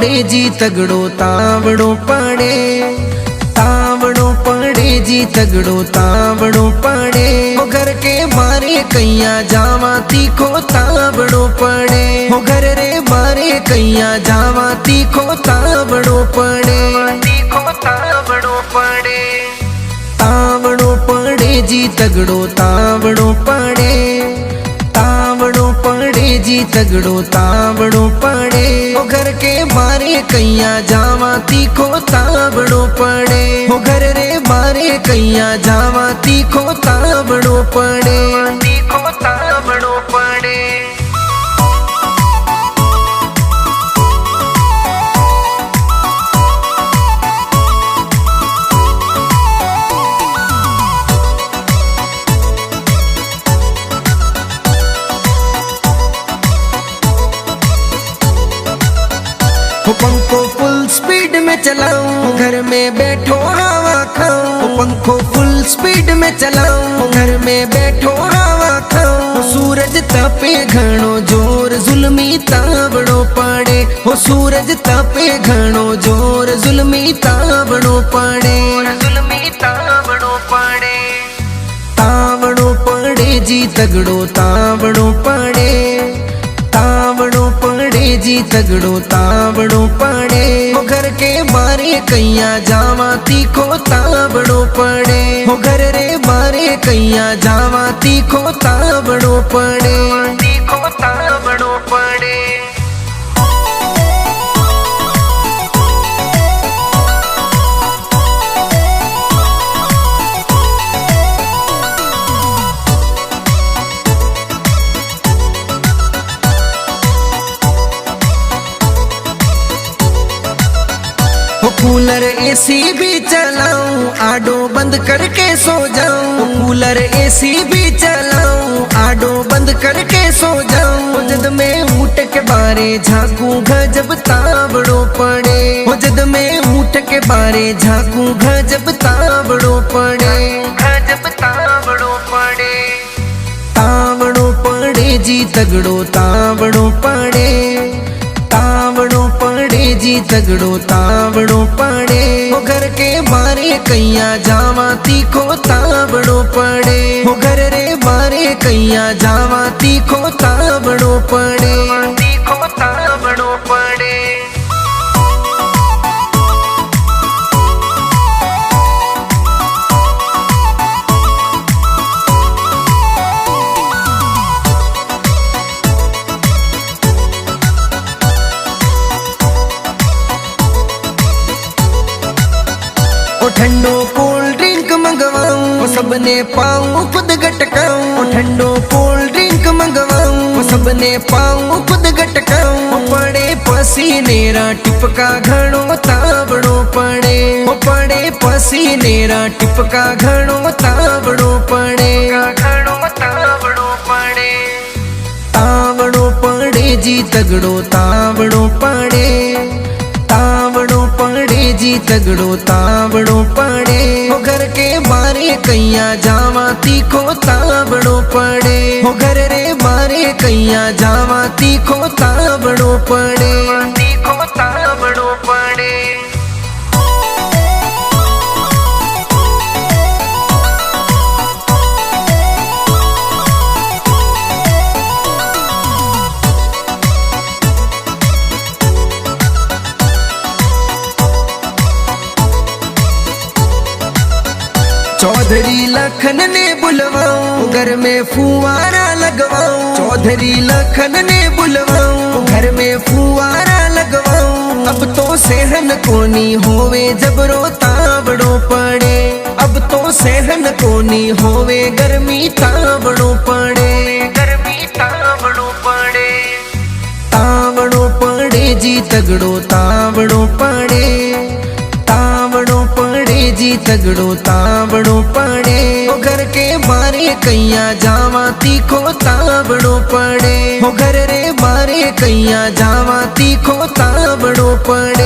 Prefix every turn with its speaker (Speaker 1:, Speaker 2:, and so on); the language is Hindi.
Speaker 1: पड़े जी तगड़ो तावड़ो पड़े, तावड़ो पड़े जी तगड़ो तावड़ो पड़े। वो घर के मारे कैया जावा तीखो तावड़ो पड़े, वो घर रे मारे कैया जावा तीखो तावड़ो पड़े, तीखो तावड़ो पड़े। तावड़ो पड़े जी तगड़ो तावड़ो पड़े, तावड़ो पड़े जी तगड़ो तावड़ो पड़े। वो घर के मारे कैया जावा तीखो तावड़ो पड़े, वो घर रे मारे कैया जावा तीखो तावड़ो पड़े, तीखो तावड़ो पड़े। पंखो फुल स्पीड में चलाऊं, घर में बैठो हवा खाऊं। पंखो फुल स्पीड में चलाऊं, घर में बैठो हवा खाऊं। सूरज तपे घणो जोर जुल्मी तावड़ो पड़े, हो सूरज तपे घणो जोर जुल्मी तावड़ो पड़े, जुल्मी तावड़ो पड़े। तावड़ो पड़े जी तगड़ो तावड़ो पड़े, तावड़ो पड़े जी तगड़ो तावड़ो पड़े। वो घर के मारे कैया जावा तीखो तावड़ो पड़े, वो घर रे मारे कैया जावा तीखो तावड़ो पड़े, तीखो तावड़ो पड़े। कूलर एसी भी चलाऊं, आडो बंद करके सो जाऊं। कूलर एसी भी चलाऊं, आडो बंद करके सो जाऊं। जद में ऊट के बारे झांकू गजब तावड़ो पड़े, जद में ऊट के बारे झांकू गजब तावड़ो पड़े, गजब तावड़ो पड़े। तावड़ो पड़े जी तगड़ो तावड़ो पड़े, तावड़ो पड़े जी तगड़ो तावड़ो पड़े। वो घर के मारे कैया जावा तीखो तावड़ो पड़े, वो घर रे मारे कैया जावा तीखो तावड़ो पड़े, तीखो तावड़ो पड़े। ठंडो कोल्ड ड्रिंक मंगवाऊं, सबने पाऊं खुद गटकाऊं। ठंडो कोल्ड ड्रिंक मंगवाऊं, सबने पाऊं खुद गटकाऊं। पड़े पसीने रा टिपका घणो तावड़ो पड़े, पड़े पसीने रा टिपका घणो तावड़ो पड़े, घणो तावड़ो पड़े। तावड़ो पड़े जी तगड़ो तावड़ो पड़े, तावड़ो पड़े जी तगड़ो तावड़ो पड़े। वो घर के मारे कैया जावा तीखो तावड़ो पड़े, वो घर रे मारे कैया जावा तीखो तावड़ो पड़े, तीखो तावड़ो पड़े। चौधरी लखन ने बुलवाऊं, घर में फुवारा लगवाऊं। चौधरी लखन ने बुलवाऊं, घर में फुवारा लगवाऊं। अब तो सहन कोनी होवे जबरो तावड़ो पड़े, अब तो सहन कोनी होवे गर्मी तावड़ो पड़े, गर्मी तावड़ो पड़े। तावड़ो पड़े जी तगड़ो तावड़ो पड़े, तावड़ो पड़े जी तगड़ो तावड़ो पड़े। वो घर के मारे कैया जावा तीखो तावड़ो पड़े, वो घर रे मारे कैया जावा तीखो तावड़ो पड़े।